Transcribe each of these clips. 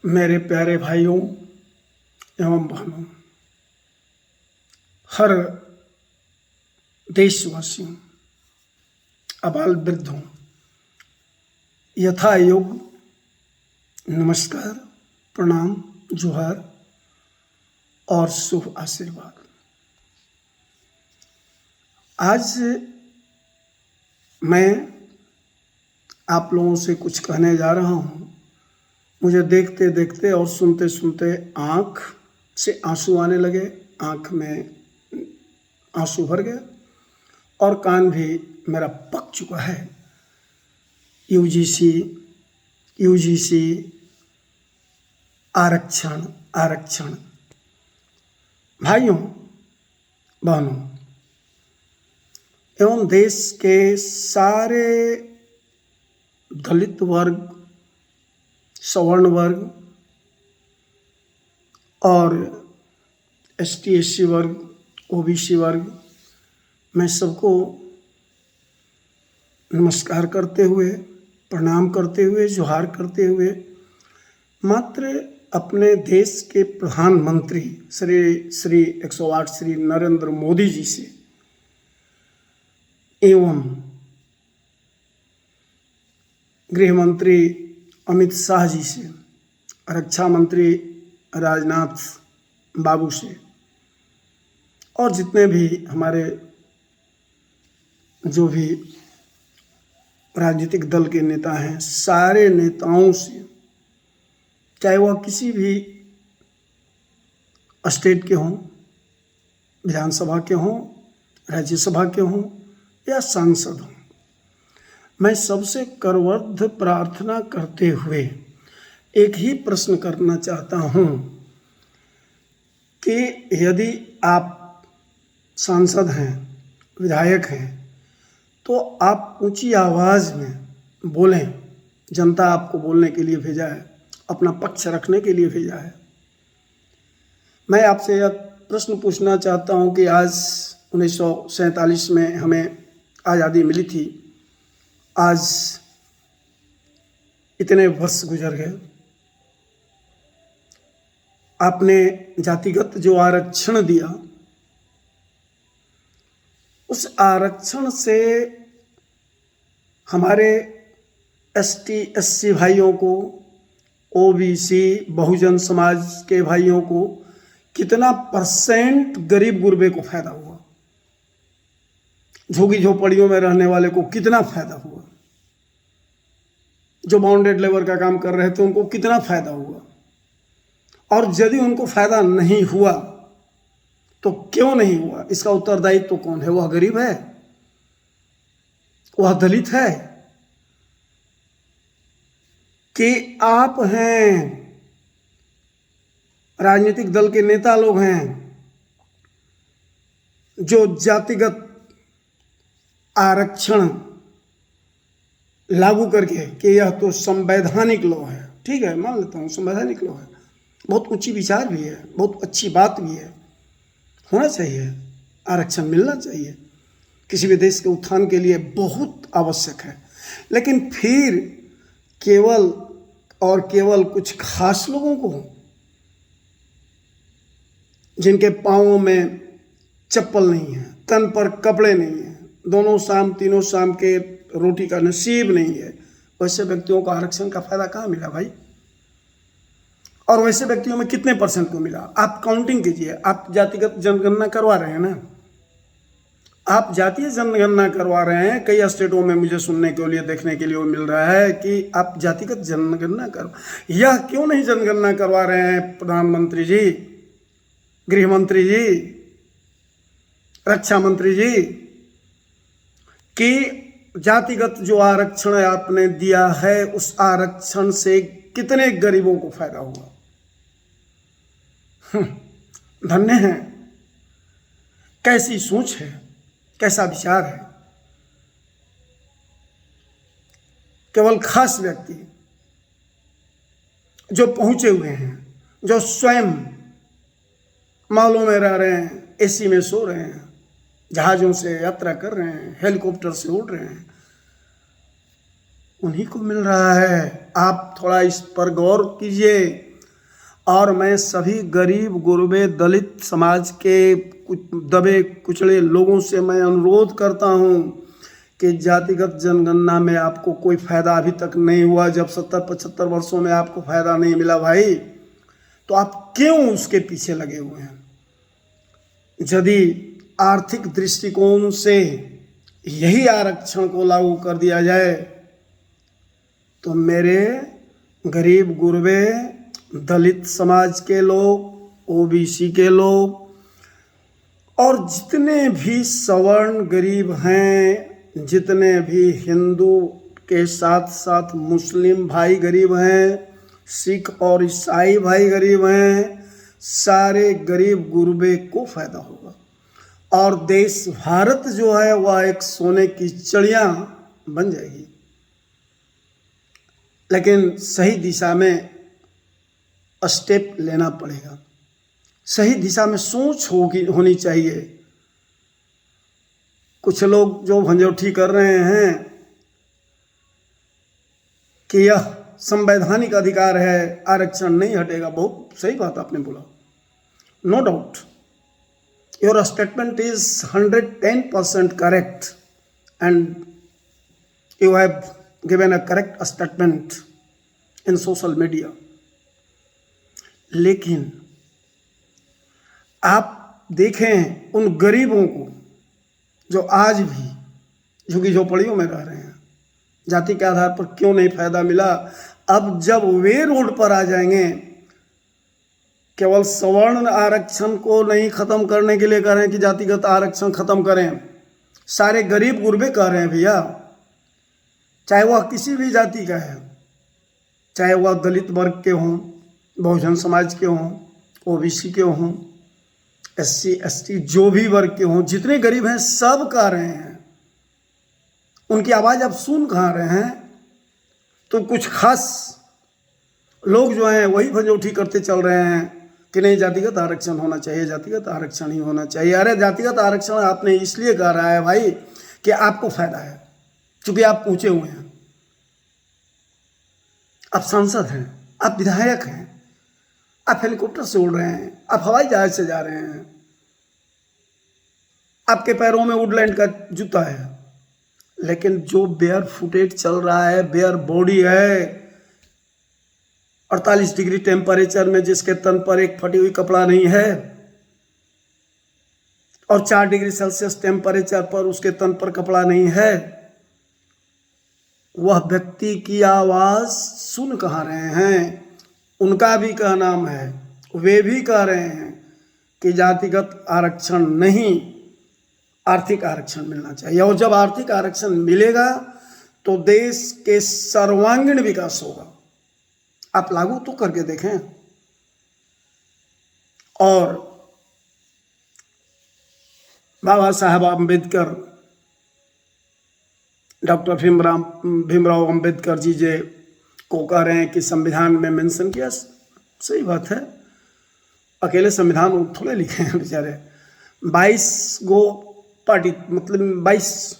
मेरे प्यारे भाइयों एवं बहनों, हर देशवासियों, अबाल वृद्धों, यथा योग नमस्कार, प्रणाम, जोहार और शुभ आशीर्वाद। आज मैं आप लोगों से कुछ कहने जा रहा हूँ। मुझे देखते देखते और सुनते सुनते आँख से आंसू आने लगे, आँख में आंसू भर गया और कान भी मेरा पक चुका है। यूजीसी आरक्षण। भाइयों बहनों एवं देश के सारे दलित वर्ग, सवर्ण वर्ग और ST/SC वर्ग, OBC वर्ग, मैं सबको नमस्कार करते हुए, प्रणाम करते हुए, जोहार करते हुए मात्र अपने देश के प्रधानमंत्री श्री 108 श्री नरेंद्र मोदी जी से एवं गृह मंत्री अमित शाह जी से, रक्षा मंत्री राजनाथ बाबू से और जितने भी हमारे जो भी राजनीतिक दल के नेता हैं, सारे नेताओं से, चाहे वह किसी भी स्टेट के हों, विधानसभा के हों, राज्यसभा के हों या सांसद हों, मैं सबसे करवद्ध प्रार्थना करते हुए एक ही प्रश्न करना चाहता हूं कि यदि आप सांसद हैं, विधायक हैं, तो आप ऊंची आवाज़ में बोलें। जनता आपको बोलने के लिए भेजा है, अपना पक्ष रखने के लिए भेजा है। मैं आपसे यह प्रश्न पूछना चाहता हूं कि आज 1947 में हमें आज़ादी मिली थी, आज इतने वर्ष गुजर गए। आपने जातिगत जो आरक्षण दिया, उस आरक्षण से हमारे ST/SC भाइयों को, OBC बहुजन समाज के भाइयों को कितना % गरीब गुरबे को फायदा हुआ, झुग्गी झोपड़ियों में रहने वाले को कितना फायदा हुआ, जो बाउंडेड लेबर का काम कर रहे थे उनको कितना फायदा हुआ, और यदि उनको फायदा नहीं हुआ तो क्यों नहीं हुआ, इसका उत्तरदायित्व तो कौन है? वह गरीब है, वह दलित है कि आप हैं, राजनीतिक दल के नेता लोग हैं जो जातिगत आरक्षण लागू करके कि यह तो संवैधानिक लॉ है, ठीक है, मान लेता हूँ संवैधानिक लॉ है, बहुत ऊंची विचार भी है, बहुत अच्छी बात भी है, होना चाहिए, आरक्षण मिलना चाहिए, किसी भी देश के उत्थान के लिए बहुत आवश्यक है। लेकिन फिर केवल और केवल कुछ खास लोगों को, जिनके पाँवों में चप्पल नहीं है, तन पर कपड़े नहीं है, दोनों शाम तीनों शाम के रोटी का नसीब नहीं है, वैसे व्यक्तियों को आरक्षण का फायदा कहाँ मिला भाई? और वैसे व्यक्तियों में कितने % को मिला? आप काउंटिंग कीजिए। आप जातिगत जनगणना करवा रहे हैं ना, आप जातीय जनगणना करवा रहे हैं। कई स्टेटों में मुझे सुनने के लिए, देखने के लिए मिल रहा है कि आप जातिगत जनगणना करो। यह क्यों नहीं जनगणना करवा रहे हैं प्रधानमंत्री जी, गृह मंत्री जी, रक्षा मंत्री जी, कि जातिगत जो आरक्षण आपने दिया है, उस आरक्षण से कितने गरीबों को फायदा हुआ? धन्य है, कैसी सोच है, कैसा विचार है। केवल खास व्यक्ति जो पहुंचे हुए हैं, जो स्वयं मॉलों में रह रहे हैं, AC में सो रहे हैं, जहाज़ों से यात्रा कर रहे हैं, हेलीकॉप्टर से उड़ रहे हैं, उन्हीं को मिल रहा है। आप थोड़ा इस पर गौर कीजिए। और मैं सभी गरीब गुरबे दलित समाज के दबे कुचले लोगों से मैं अनुरोध करता हूँ कि जातिगत जनगणना में आपको कोई फायदा अभी तक नहीं हुआ। जब 70-75 वर्षों में आपको फायदा नहीं मिला भाई, तो आप क्यों उसके पीछे लगे हुए हैं? यदि आर्थिक दृष्टिकोण से यही आरक्षण को लागू कर दिया जाए तो मेरे गरीब गुरबे दलित समाज के लोग, ओबीसी के लोग और जितने भी सवर्ण गरीब हैं, जितने भी हिंदू के साथ साथ मुस्लिम भाई गरीब हैं, सिख और ईसाई भाई गरीब हैं, सारे गरीब गुरबे को फायदा होगा। और देश भारत जो है वह एक सोने की चिड़िया बन जाएगी। लेकिन सही दिशा में स्टेप लेना पड़ेगा, सही दिशा में सोच होनी चाहिए। कुछ लोग जो भंजौठी कर रहे हैं कि यह संवैधानिक अधिकार है, आरक्षण नहीं हटेगा, बहुत सही बात आपने बोला, no doubt, your statement is 110% correct and you have given a correct statement in social media. लेकिन आप देखें उन गरीबों को जो आज भी झुग्गी झोपड़ियों में रह रहे हैं, जाति के आधार पर क्यों नहीं फायदा मिला? अब जब वे रोड पर आ जाएंगे, केवल सवर्ण आरक्षण को नहीं खत्म करने के लिए कह रहे हैं कि जातिगत आरक्षण खत्म करें, सारे गरीब गुरबे कह रहे हैं भैया, चाहे वह किसी भी जाति का है, चाहे वह दलित वर्ग के हों, बहुजन समाज के हों, ओबीसी के हों, SC ST जो भी वर्ग के हों, जितने गरीब हैं सब कह रहे हैं। उनकी आवाज़ आप सुन कहाँ रहे हैं? तो कुछ खास लोग जो हैं वही भंजौठी करते चल रहे हैं कि नहीं जातिगत आरक्षण होना चाहिए, जातिगत आरक्षण ही होना चाहिए। अरे जातिगत आरक्षण आपने इसलिए कह रहा है भाई कि आपको फायदा है, क्योंकि आप पहुंचे हुए हैं, आप सांसद हैं, आप विधायक हैं, आप हेलीकॉप्टर से उड़ रहे हैं, आप हवाई जहाज से जा रहे हैं, आपके पैरों में वुडलैंड का जूता है। लेकिन जो बेयर फुटेड चल रहा है, बेयर बॉडी है, 48 डिग्री टेम्परेचर में, जिसके तन पर एक फटी हुई कपड़ा नहीं है और 4 डिग्री सेल्सियस टेम्परेचर पर उसके तन पर कपड़ा नहीं है, वह व्यक्ति की आवाज़ सुन कहाँ रहे हैं? उनका भी क्या नाम है, वे भी कह रहे हैं कि जातिगत आरक्षण नहीं, आर्थिक आरक्षण मिलना चाहिए। और जब आर्थिक आरक्षण मिलेगा तो देश के सर्वांगीण विकास होगा। आप लागू तो करके देखें। और बाबा साहब अम्बेडकर, डॉक्टर भीमराव अम्बेडकर जी जे को कह रहे हैं कि संविधान में मेंशन किया, सही बात है, अकेले संविधान थोड़े लिखे हैं बेचारे, 22 गो पार्टी, मतलब 22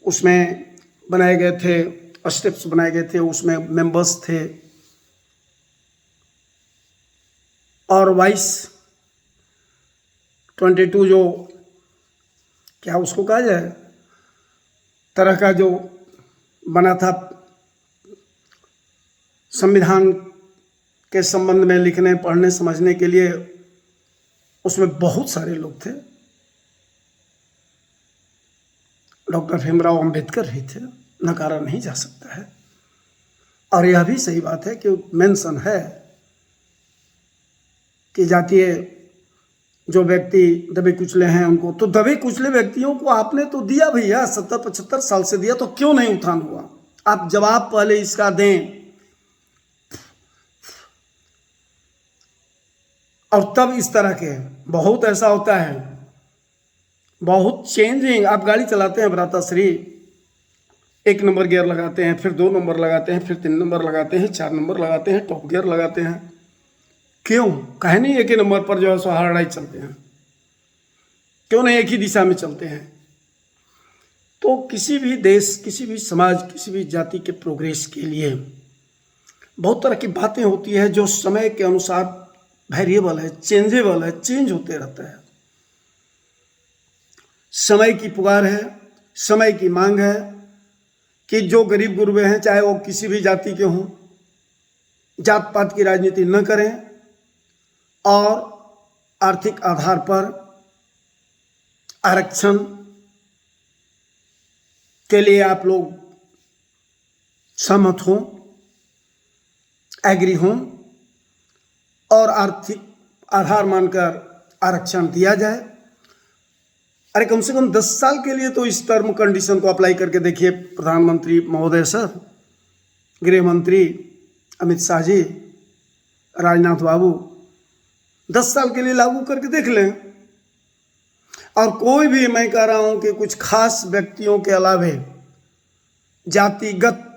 उसमें बनाए गए थे, स्टेप्स बनाए गए थे, उसमें मेंबर्स थे, और 22 जो क्या उसको कहा जाए, तरह का जो बना था संविधान के संबंध में लिखने, पढ़ने, समझने के लिए, उसमें बहुत सारे लोग थे, डॉक्टर भीमराव अम्बेडकर ही थे, नकारा नहीं जा सकता है। और यह भी सही बात है कि मेंशन है कि जातीय जो व्यक्ति दबे कुचले हैं उनको, तो दबे कुचले व्यक्तियों को आपने तो दिया भैया, 70-75 साल से दिया, तो क्यों नहीं उत्थान हुआ? आप जवाब पहले इसका दें और तब इस तरह के, बहुत ऐसा होता है, बहुत चेंजिंग। आप गाड़ी चलाते हैं भ्राताश्री, 1 नंबर गियर लगाते हैं, फिर 2 नंबर लगाते हैं, फिर 3 नंबर लगाते हैं, 4 नंबर लगाते हैं, टॉप गियर लगाते हैं, क्यों? कहे नहीं एक ही नंबर पर जो है सो हार्ड चलते हैं, क्यों नहीं एक ही दिशा में चलते हैं? तो किसी भी देश, किसी भी समाज, किसी भी जाति के प्रोग्रेस के लिए बहुत तरह की बातें होती है जो समय के अनुसार वेरिएबल है, चेंजेबल है, चेंज होते रहता है। समय की पुकार है, समय की मांग है कि जो गरीब गुरबे हैं, चाहे वो किसी भी जाति के हों, जात पात की राजनीति न करें और आर्थिक आधार पर आरक्षण के लिए आप लोग सहमत हों, एग्री हों और आर्थिक आधार मानकर आरक्षण दिया जाए। अरे कम से कम 10 साल के लिए तो इस टर्म कंडीशन को अप्लाई करके देखिए प्रधानमंत्री महोदय सर, गृह मंत्री अमित शाह जी, राजनाथ बाबू, 10 साल के लिए लागू करके देख लें। और कोई भी, मैं कह रहा हूं कि कुछ खास व्यक्तियों के अलावे जातिगत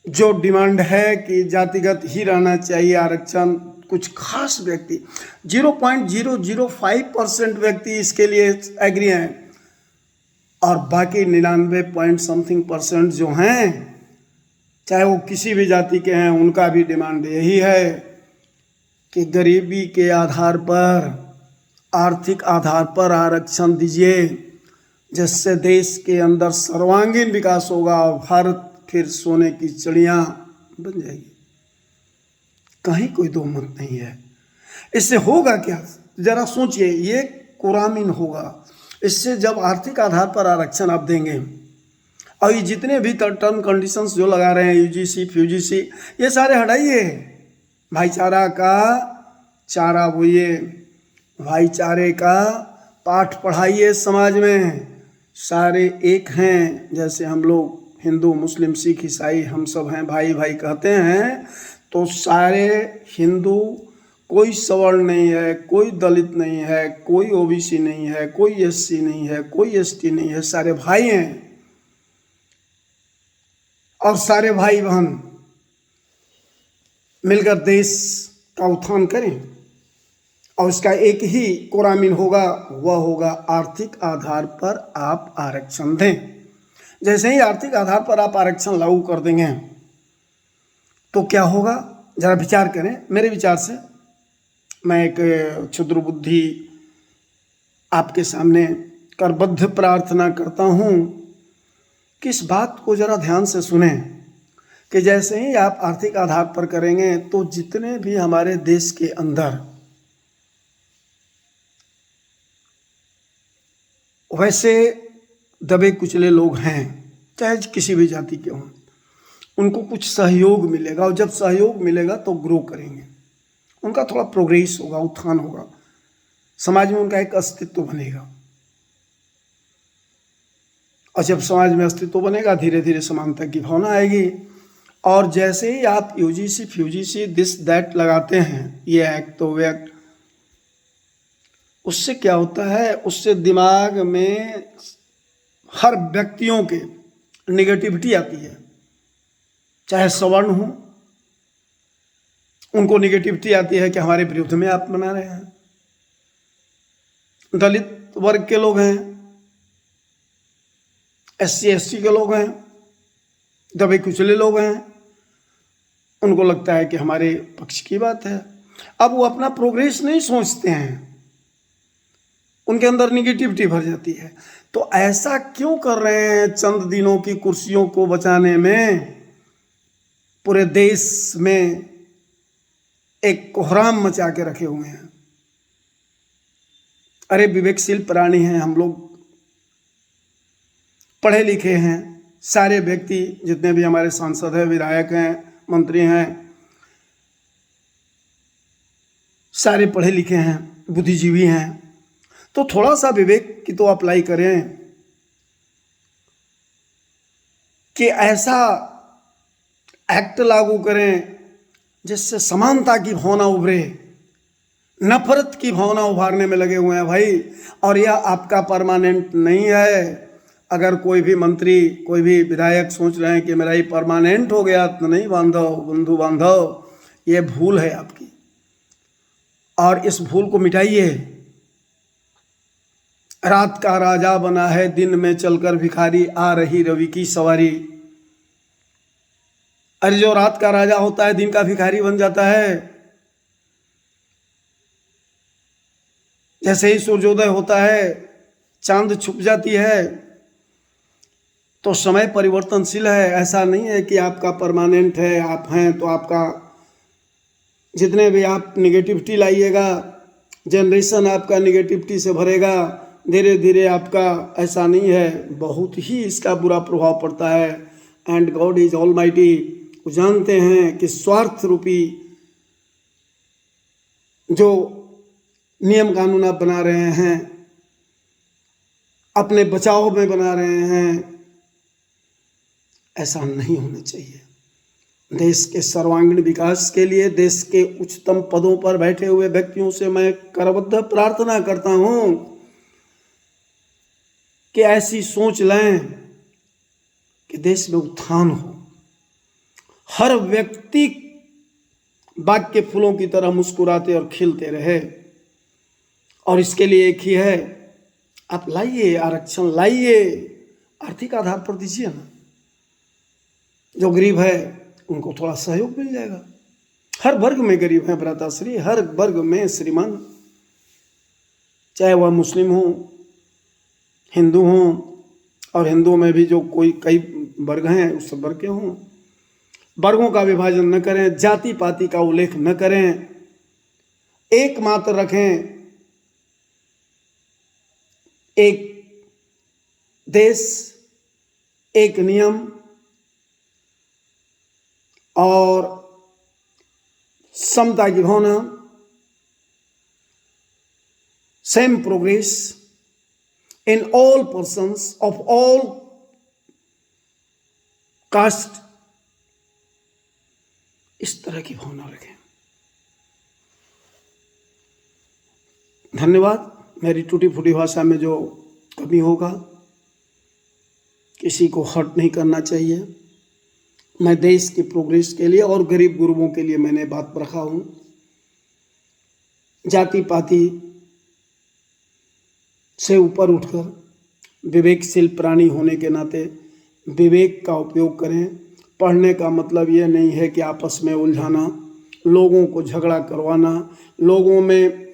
जो डिमांड है कि जातिगत ही रहना चाहिए आरक्षण, कुछ खास व्यक्ति 0.005% व्यक्ति इसके लिए एग्री हैं और बाकी 99 पॉइंट समथिंग परसेंट जो हैं, चाहे वो किसी भी जाति के हैं, उनका भी डिमांड यही है कि गरीबी के आधार पर, आर्थिक आधार पर आरक्षण दीजिए, जिससे देश के अंदर सर्वांगीण विकास होगा और भारत फिर सोने की चिड़िया बन जाएगी। कहीं कोई दो मत नहीं है। इससे होगा क्या, जरा सोचिए, ये कुरामीन होगा। इससे जब आर्थिक आधार पर आरक्षण आप देंगे और ये जितने भी टर्म कंडीशंस जो लगा रहे हैं, यूजीसी फ्यूजीसी, ये सारे हटाइए। भाईचारा का चारा बोइए, भाईचारे का पाठ पढ़ाइए समाज में। सारे एक हैं, जैसे हम लोग हिंदू मुस्लिम सिख ईसाई हम सब हैं, भाई भाई कहते हैं, तो सारे हिंदू, कोई सवर्ण नहीं है, कोई दलित नहीं है, कोई ओबीसी नहीं है, कोई एससी नहीं है, कोई एसटी नहीं है, सारे भाई हैं। और सारे भाई बहन मिलकर देश का उत्थान करें और उसका एक ही कुरामीन होगा, वह होगा आर्थिक आधार पर आप आरक्षण दें। जैसे ही आर्थिक आधार पर आप आरक्षण लागू कर देंगे तो क्या होगा, जरा विचार करें। मेरे विचार से, मैं एक क्षुद्र बुद्धि आपके सामने करबद्ध प्रार्थना करता हूं कि इस बात को जरा ध्यान से सुने कि जैसे ही आप आर्थिक आधार पर करेंगे तो जितने भी हमारे देश के अंदर वैसे दबे कुचले लोग हैं, चाहे किसी भी जाति के हों, उनको कुछ सहयोग मिलेगा और जब सहयोग मिलेगा तो ग्रो करेंगे, उनका थोड़ा प्रोग्रेस होगा, उत्थान होगा, समाज में उनका एक अस्तित्व बनेगा। और जब समाज में अस्तित्व बनेगा, धीरे धीरे समानता की भावना आएगी। और जैसे ही आप यूजीसी फ्यूजीसी दिस दैट लगाते हैं, ये एक्ट तो वे एक्ट, उससे क्या होता है, उससे दिमाग में हर व्यक्तियों के निगेटिविटी आती है। चाहे सवर्ण हो, उनको निगेटिविटी आती है कि हमारे विरुद्ध में आप बना रहे हैं। दलित वर्ग के लोग हैं, एससी एसटी के लोग हैं, दबे कुचले लोग हैं, उनको लगता है कि हमारे पक्ष की बात है। अब वो अपना प्रोग्रेस नहीं सोचते हैं, उनके अंदर निगेटिविटी भर जाती है। तो ऐसा क्यों कर रहे हैं? चंद दिनों की कुर्सियों को बचाने में पूरे देश में एक कोहराम मचा के रखे हुए हैं। अरे विवेकशील प्राणी हैं हम लोग, पढ़े लिखे हैं, सारे व्यक्ति जितने भी हमारे सांसद हैं, विधायक हैं, मंत्री हैं, सारे पढ़े लिखे हैं, बुद्धिजीवी हैं। तो थोड़ा सा विवेक की तो अप्लाई करें कि ऐसा एक्ट लागू करें जिससे समानता की भावना उभरे। नफरत की भावना उभारने में लगे हुए हैं भाई। और यह आपका परमानेंट नहीं है। अगर कोई भी मंत्री, कोई भी विधायक सोच रहे हैं कि मेरा ये परमानेंट हो गया, तो नहीं बांधव, बंधु बांधव, ये भूल है आपकी और इस भूल को मिटाइए। रात का राजा बना है दिन में चलकर भिखारी, आ रही रवि की सवारी। अरे जो रात का राजा होता है दिन का भिखारी बन जाता है। जैसे ही सूर्योदय होता है, चांद छुप जाती है, तो समय परिवर्तनशील है। ऐसा नहीं है कि आपका परमानेंट है, आप हैं तो आपका जितने भी आप निगेटिविटी लाइएगा, जनरेशन आपका निगेटिविटी से भरेगा, धीरे धीरे आपका, ऐसा नहीं है। बहुत ही इसका बुरा प्रभाव पड़ता है। एंड गॉड इज ऑलमाइटी, वो जानते हैं कि स्वार्थ रूपी जो नियम कानून आप बना रहे हैं, अपने बचाव में बना रहे हैं, ऐसा नहीं होना चाहिए। देश के सर्वांगीण विकास के लिए, देश के उच्चतम पदों पर बैठे हुए व्यक्तियों से मैं करबद्ध प्रार्थना करता हूं कि ऐसी सोच लें कि देश में उत्थान हो, हर व्यक्ति बाग के फूलों की तरह मुस्कुराते और खिलते रहे। और इसके लिए एक ही है, आप लाइए आरक्षण, लाइए, आर्थिक आधार पर दीजिए ना। जो गरीब है उनको थोड़ा सहयोग मिल जाएगा। हर वर्ग में गरीब है भ्राताश्री, हर वर्ग में श्रीमान, चाहे वह मुस्लिम हो, हिंदू हो, और हिंदुओं में भी जो कोई कई वर्ग हैं उस सब वर्ग के हों। वर्गों का विभाजन न करें, जाति पाति का उल्लेख न करें, एकमात्र रखें एक देश, एक नियम और समता की भावना, same progress in all persons of all caste, इस तरह की भावना रखें। धन्यवाद। मेरी टूटी फूटी भाषा में जो कमी होगा, किसी को हर्ट नहीं करना चाहिए। मैं देश की प्रोग्रेस के लिए और गरीब गुरुओं के लिए मैंने बात रखा हूँ। जाति पाति से ऊपर उठकर विवेकशील प्राणी होने के नाते विवेक का उपयोग करें। पढ़ने का मतलब ये नहीं है कि आपस में उलझाना, लोगों को झगड़ा करवाना, लोगों में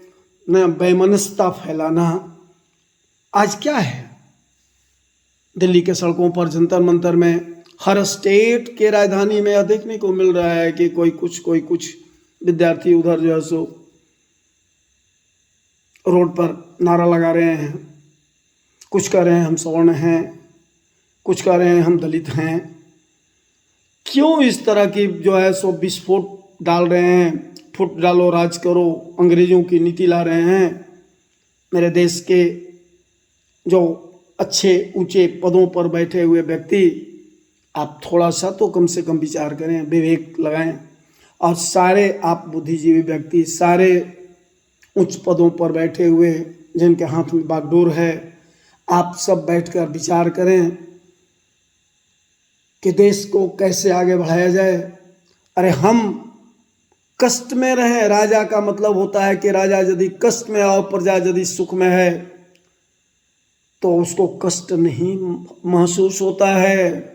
न बेमनस्ता फैलाना। आज क्या है, दिल्ली के सड़कों पर, जंतर मंतर में, हर स्टेट के राजधानी में यह देखने को मिल रहा है कि कोई कुछ विद्यार्थी उधर जो है सो रोड पर नारा लगा रहे हैं। कुछ कह रहे हैं हम सवर्ण हैं, कुछ कह रहे हैं हम दलित हैं। क्यों इस तरह की जो है सो विस्फोट डाल रहे हैं? फुट डालो राज करो, अंग्रेजों की नीति ला रहे हैं। मेरे देश के जो अच्छे ऊंचे पदों पर बैठे हुए व्यक्ति, आप थोड़ा सा तो कम से कम विचार करें, विवेक लगाएं। और सारे आप बुद्धिजीवी व्यक्ति, सारे उच्च पदों पर बैठे हुए जिनके हाथ में बागडोर है, आप सब बैठकर विचार करें कि देश को कैसे आगे बढ़ाया जाए। अरे हम कष्ट में रहें, राजा का मतलब होता है कि राजा यदि कष्ट में और प्रजा यदि सुख में है तो उसको कष्ट नहीं महसूस होता है।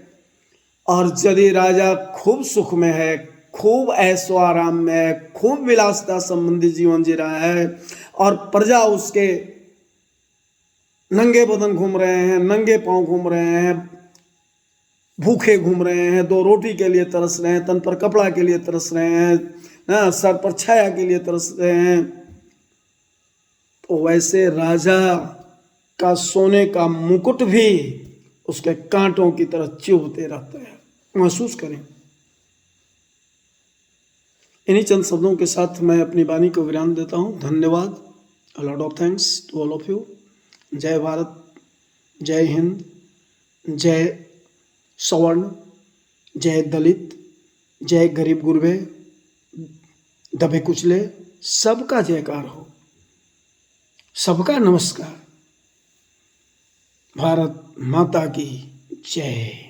और यदि राजा खूब सुख में है, खूब ऐशो आराम में है, खूब विलासिता संबंधी जीवन जी रहा है, और प्रजा उसके नंगे बदन घूम रहे हैं, नंगे पांव घूम रहे हैं, भूखे घूम रहे हैं, दो रोटी के लिए तरस रहे हैं, तन पर कपड़ा के लिए तरस रहे हैं, ना सर पर छाया के लिए तरस रहे हैं, तो वैसे राजा का सोने का मुकुट भी उसके कांटों की तरह चुभते रहता है। महसूस करें। इन्हीं चंद शब्दों के साथ मैं अपनी वाणी को विराम देता हूं। धन्यवाद। A lot of thanks to all of you. जय भारत, जय हिंद, जय सवर्ण, जय दलित, जय गरीब गुरबे, दबे कुचले, सबका जयकार हो, सबका नमस्कार। भारत माता की जय।